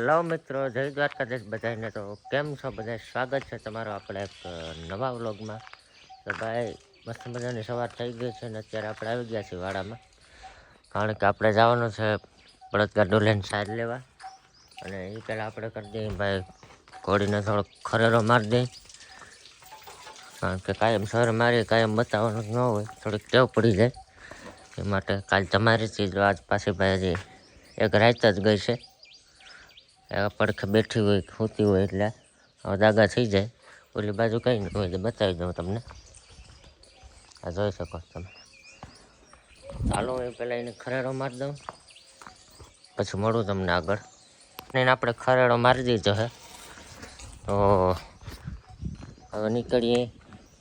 Hello મિત્રો, જય દ્વારકાધીશ બધાને. તો કેમ છો બધા? સ્વાગત છે તમારો આપણે એક નવા વ્લોગમાં. તો ભાઈ મસ્ત મજાની સવાર થઈ ગઈ છે ને અત્યારે આપણે આવી ગયા છીએ વાડામાં, કારણ કે આપણે જવાનું છે બળદગાડો લઈને સાર લેવા. અને એ પહેલાં આપણે કરી દઈએ ભાઈ ઘોડીને થોડોક ખરેરો મારી દઈએ, કારણ કે કાયમ સર મારી કાયમ બતાવવાનું ન હોય, થોડીક ટેવ પડી જાય. એ માટે કાલ તમારી ચીજ આજ પાછી ભાઈ હજી એક રાત જ ગઈ છે. પડખે બેઠી હોય સૂતી હોય એટલે દાગા થઈ જાય. ઓલી બાજુ કંઈ નહીં હોય તો બતાવી દઉં તમને. આ જોઈ શકો તમે. ચાલો એ પહેલાં એને ખરેડો મારી દઉં, પછી મળું તમને આગળ. એને આપણે ખરેડો મારી દીધો છે, તો હવે નીકળીએ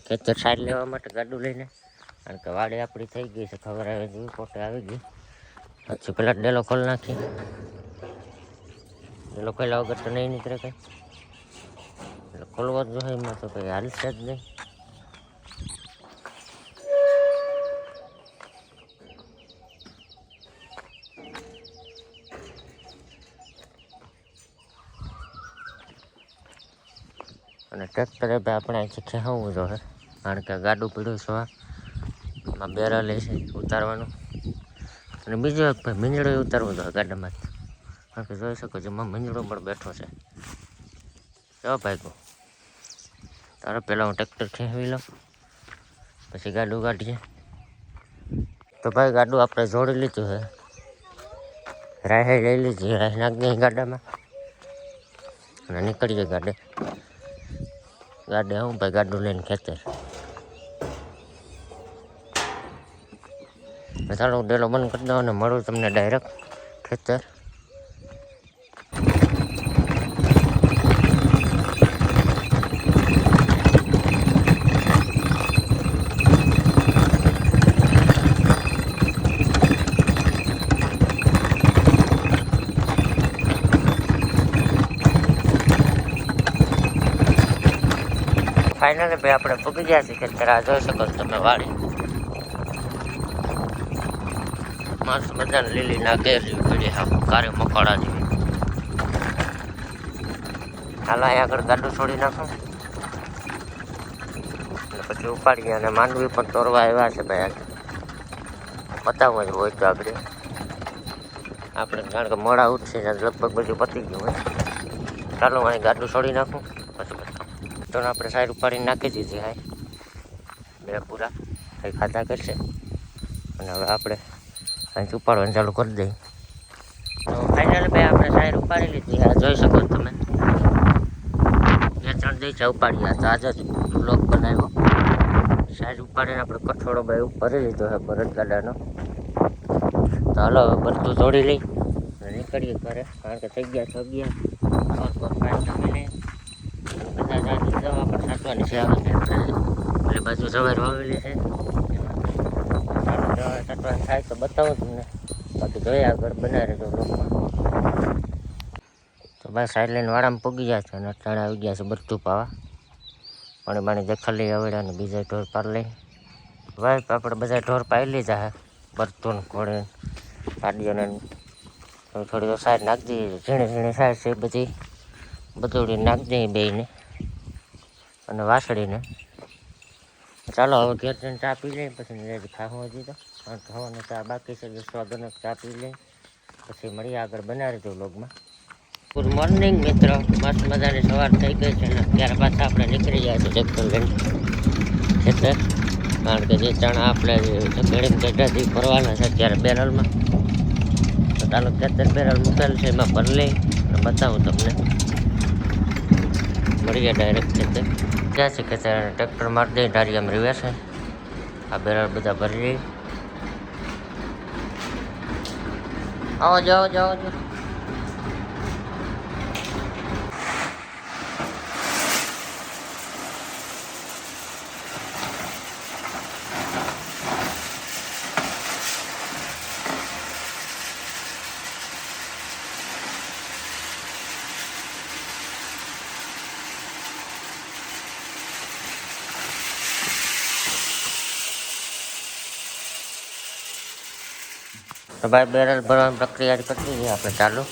ખેતર સાઈડ લેવા માટે ગાડું લઈને, કારણ કે વાડી આપણી થઈ ગઈ છે. ખબર આવે જેવી પોતે આવી ગઈ. પછી પેલા ડેલો ખોલી નાખી. ડેલો ખોલ્યા વગર તો નહીં નીકળે કંઈ, એટલે ખોલવો જ જોઈએ. એમાં તો કંઈ હાલશે જ નહીં. અને ટ્રેક્ટરે ભાઈ આપણે અહીંથી ખેંચવું જોઈએ, કારણ કે ગાડું પીડ્યું છે એમાં બેરલ છે ઉતારવાનું. અને બીજો એક ભાઈ મીંજળો ઉતારવો જોઈએ ગાડામાંથી, કારણ કે જોઈ શકો છો એમાં મીંજળો પણ બેઠો છે. જો ભાઈ કહું તારે પહેલાં હું ટ્રેક્ટર ખેંચવી લઉં, પછી ગાડું કાઢીએ. તો ભાઈ ગાડું આપણે જોડી લીધું છે, રાહે લઈ લીધી, રાહ નાખી દઈએ ગાડામાં અને નીકળીએ ગાડે. હું ભાઈ ગાડું લઈને ખેતર. ચાલો ડેલો બંધ કરી દો અને મળું તમને ડાયરેક્ટ ખેતર. ફાઇનલી ભાઈ આપણે પૂગી ગયા છીએ ખેતર. આ જોઈ શકો તમે વાડી મસ્ત મજાને લીલી નાગેલી પડી, હા કારે મકોડા જેવી. હાલ અહીંયા આગળ ગાડું છોડી નાખું અને પછી ઉપાડીએ. અને માંડવી પણ તોરવા આવ્યા છે ભાઈ. બતાવવું જ હોય તો આગળ આપણે, કારણ કે મોડા ઉઠશે લગભગ બધું પતી ગયું હોય. ચાલો અહીં ગાડું છોડી નાખું પછી બતાવું. તો આપણે સાઈડ ઉપાડીને નાખી દીધી. હાય બે પૂરા કંઈ ખાધા કરશે અને હવે આપણે અહીં ઉપાડવાનું ચાલુ કરી દઈએ. તો ફાઇનલી ભાઈ આપણે સાઈડ ઉપાડી લીધી. આ જોઈ શકો તમે 2-3 દિવસ ઉપાડ્યા. તો આજે જ બ્લોગ બનાવ્યો. સાઈડ ઉપાડીને આપણે કઠોળો ભાઈ ભરી લીધો છે બળદગાડાનો. તો હાલો હવે બધું જોડી લઈ અને નીકળીએ ઘરે, કારણ કે થઈ ગયા 11. બધા જાતની દવા પણ છાંટવાની છે. આવે છે એટલે બાજુ જવાર વાવેલી છે, દવા છાંટવાની થાય તો બતાવો તમને. બાકી જોઈએ આગળ બનાવી રહેજો બ્લોગમાં. તો ભાઈ સાઈડ લઈને વાડામાં પૂગી ગયા છે અને અટાણે આવી ગયા છે બધું પાવા. પાણી બાણી દેખાડી આવડ્યા અને બીજા ઢોર પાર લઈ. ભાઈ આપણે બધા ઢોર પાઈ લીધા છે, બરતું ઘોડે ગાડીઓને. થોડી સાઈડ નાખી દઈએ, ઝીણી ઝીણી સાઈડ છે બધી બધું નાખી દઈએ બેયને અને વાસળીને. ચાલો હવે ઘેર જઈને ચા પી લઈએ, પછી ખાવું હજી તો, કારણ કે ખાવાનું ચા બાકી છે. 10 વાગ્યાનો ચા પી લઈએ પછી મળીએ આગળ બનાવી દઉં વ્લોગમાં. ગુડ મોર્નિંગ મિત્રો, મસ્ત મજાની સવાર થઈ ગઈ છે ને ત્યાર પાછા આપણે નીકળી ગયા છીએ ટ્રેક્ટર લઈને ખેતર, કારણ કે જે ચણા આપણે ઘડીને ગઢાથી ભરવાના છે અત્યારે બેરલમાં. તો ચાલો ખેતર બેરલ મૂકેલ છે એમાં ભરી લઈ અને બતાવું તમને. મળીએ ડાયરેક્ટ ખેતર. ક્યાં છે ખેતર? ટ્રેક્ટર મારી દઈ ડારિયામાં રિવર્સ છે. આ બેરલ બધા ભરી લઈ. આવો જાઓ જાઓ જાઓ. તો ભાઈ બેરલ ભરવાની પ્રક્રિયા કરતી જઈએ આપણે ચાલુ.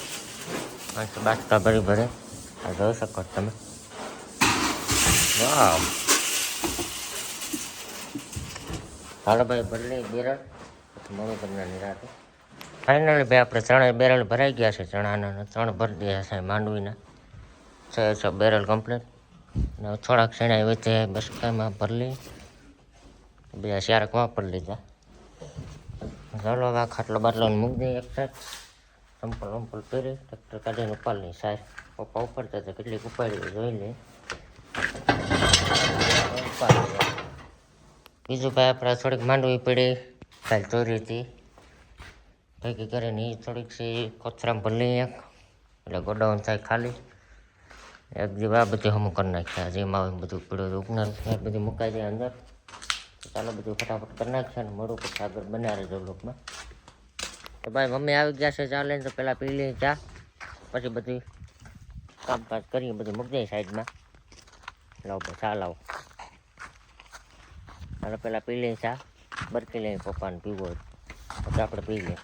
બાસકા ભરી ભરે આ જોઈ શકો છો તમે. વાહ, હાલો ભાઈ ભરલી બેરલ પછી મળું તમને નિરાતે. ફાઇનલી ભાઈ આપણે ચણા બેરલ ભરાઈ ગયા છે. ચણાના ચણ ભરી દીધા છે માંડવીના 6 બેરલ કમ્પ્લીટ. ને થોડાક ચણા વચ્ચે બસકામાં ભરલી બીજા શારકમાં ભરી લીધા. ચાલો હવે ખાટલો બાટલો મૂકી દઈએ એક સાઈડ. સંપલ વંપલ પહેરી ટ્રેક્ટર કાઢીને ઉપાડની સાઈડ. પપ્પા ઉપાડતા હતા કેટલીક ઉપાડી જોઈ લે. બીજું ભાઈ આપણે થોડીક માંડવી પડી કાલ ચોરી હતી ભેગી કરીને એ થોડીક છે કોથરામાં ભરી એક એટલે ગોડાઉન થાય ખાલી. એક દી આ બધું હમું કરી નાખ્યા જેમાં બધું પીડ્યું ઉગનાર બધું મુકાઈ જાય અંદર. ચાલો બધું ફટાફટ કરી નાખ્યા ને મળું પછી આગળ બનાવે જો લોકમાં. તો ભાઈ મમ્મી આવી ગયા છે ચા લઈને તો પહેલાં પી લઈએ ચા પછી બધું કામકાજ કરીએ બધું મૂકી દઈએ સાઈડમાં. લાવો ભાઈ ચા લાવો. ચાલો પહેલાં પી લઈએ ચા બરકી લઈએ પપ્પાને પીવો હોય પછી આપણે પી લઈએ.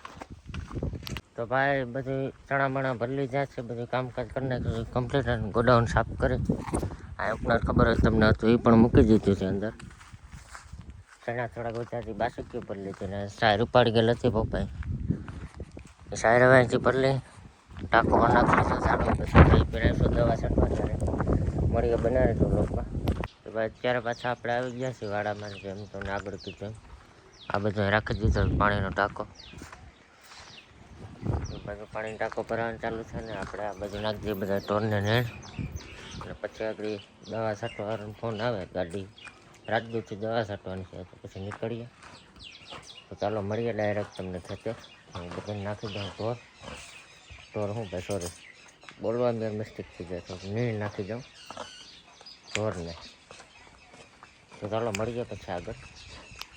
તો ભાઈ બધું ચણા બણા ભરી લીધા છે બધું કામકાજ કરી નાખ્યું કમ્પ્લીટ અને ગોડાઉન સાફ કરી આ ઉપનાર ખબર હોય તમને હતું એ પણ મૂકી દીધું છે અંદર. ચણા થોડાક ઓછાથી બાસુકી ભરી લીધી ને સાયર ઉપાડી ગયેલ હતી પપ્પાએ એ સાયર હવે અહીંથી ભરી લઈ ટાંકો નાખી લીધો ચાલો પછી ભાઈ પીરાઈશું દવા છંટવા ત્યારે મળીએ બનાવીશું લોકમાં. તો ભાઈ અત્યારે પાછા આપણે આવી ગયા છીએ વાડામાં જેમ તમને આગળ કીધું એમ આ બધું રાખી દીધો પાણીનો ટાંકો. બાજુ પાણીનો ટાંકો ભરવાનું ચાલુ છે ને આપણે આ બધું નાખી દઈએ બધા ઢોરને નેણ અને પછી આગળ દવા છાંટવાનો ફોન આવે ગાડી રાજદૂતથી દવા છાંટવાની છે તો પછી નીકળીએ. તો ચાલો મળીએ ડાયરેક્ટ તમને થશે હું બધાને નાખી દઉં ઢોર શું ભાઈ સોરી બોલવા મેં મિસ્ટેક થઈ જાય તો નીણ નાખી દઉં ઢોરને. તો ચાલો મળીએ પછી આગળ.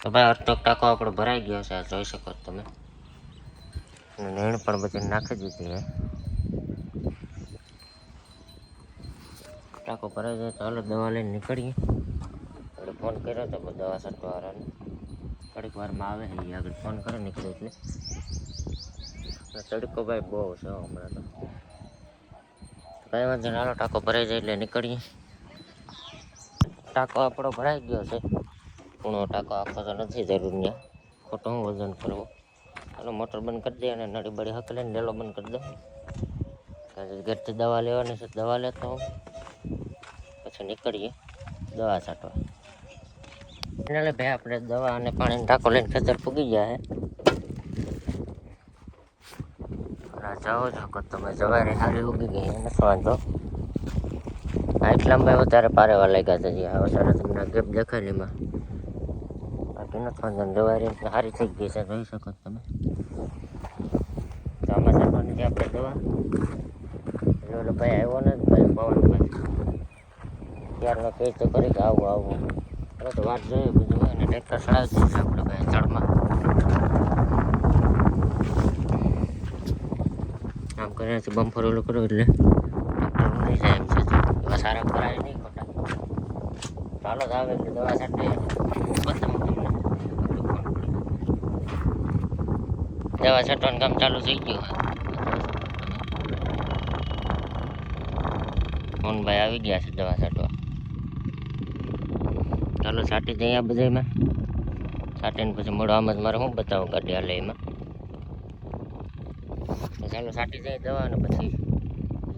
તો ભાઈ અટક ટાંકો આપણો ભરાઈ ગયો છે આ જોઈ શકો તમે અને નીણ પણ બધી નાખી દીધી છે. ટાંકો ભરાઈ જાય તો હાલો દવા લઈને નીકળીએ. આપણે ફોન કર્યો હતો દવા છાંટવાવાળાને થોડીક વારમાં આવે છે આગળ ફોન કરે નીકળ્યો એટલે તડકો ભાઈ બહુ છે હમણાં તો કાંઈ વાંધો નહીં હાલો ટાંકો ભરાઈ જાય એટલે નીકળીએ. ટાંકો આપણો ભરાઈ ગયો છે પૂણો ટાંકો આખો તો નથી જરૂર ત્યાં ખોટો હું વજન કરવો. ચાલો મોટર બંધ કરી દે અને નળી બળી હકલે ને ડેલો બંધ કરી દે કારણ ઘરથી દવા લેવાની છે દવા લેતો હું પછી નીકળીએ દવા છાંટવા. એટલે ભાઈ આપણે દવા અને પાણીનો ટાંકો લઈને ખેતર પૂગી ગયા છે. જાઓ છો કે તમે જવારે સારી ઉગી ગઈ નથી વાંધો. એટલામાં ભાઈ વધારે પારેવા લાગ્યા છે જે વધારે તમને ગેપ દેખાયેલીમાં બાકી નથી વાંધો. જવારી સારી થઈ ગઈ છે જોઈ શકો તમે. તો આમાં છાંટવાની છે આપણે દવા એટલે ભાઈ આવ્યો ને ભાઈ પવનભાઈ ત્યારનો કહે તો કરી કે આવું આવું એટલે તો વાત જોઈએ બીજું હોય ને ટ્રેક્ટર ચડાવી દીધું છે આપણે ભાઈ ચડમાં આમ કરીને બમ્ફર ઓલું કરો એટલે ટ્રેક્ટર ઉડી જાય એમ છે એવા સારા કરાય નહીં ખોટા. ચાલો જ આવે એટલે દવા છાંટી બતાવું તમને દવા છાંટવાનું કામ ચાલુ થઈ ગયું હોય. મોહનભાઈ આવી ગયા છે દવા છાંટવા. ચાલો છાંટી દઈએ આ બધામાં છાંટીને પછી મળો આમ જ મારે શું બતાવું ગાડી હાલે એમાં. તો ચાલો છાંટી દઈએ દવા અને પછી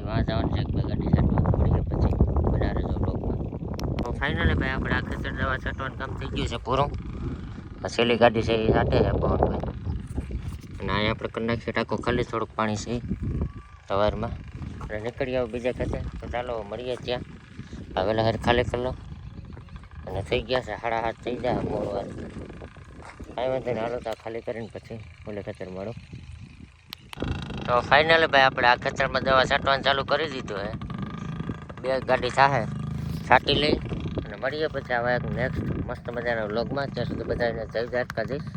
વાં જવાનું છે કે ગાડી છાંટવા મળીએ પછી બનાવે જો લોકમાં. તો ફાઇનલી ભાઈ આપણે આ ખેતર દવા છાંટવાનું કામ થઈ ગયું છે પૂરું. આ છેલ્લી ગાડી છે એ છાંટે છે પવનભાઈ અને અહીંયા આપણે કરી નાખીએ ટાંકો ખાલી થોડુંક પાણી છે સવારમાં અને નીકળી આવું બીજા ખેતર. તો ચાલો મળીએ ત્યાં આવેલા હાર ખાલી કરી લો અને થઈ ગયા છે 7:30 થઈ જાય મોડું વાર કાંઈ વાંધો નહીં હાલો તો ખાલી કરીને પછી ઓલે ખેતર મળું. તો ફાઇનલી ભાઈ આપણે આ ખેતરમાં દવા છાંટવાનું ચાલુ કરી દીધું હે. 2 ગાડી થાય છાંટી લઈ અને મળીએ પછી આવા એક નેક્સ્ટ મસ્ત મજાના વ્લોગમાં. ત્યાં સુધી બધાને જય દ્વારકાધીશ.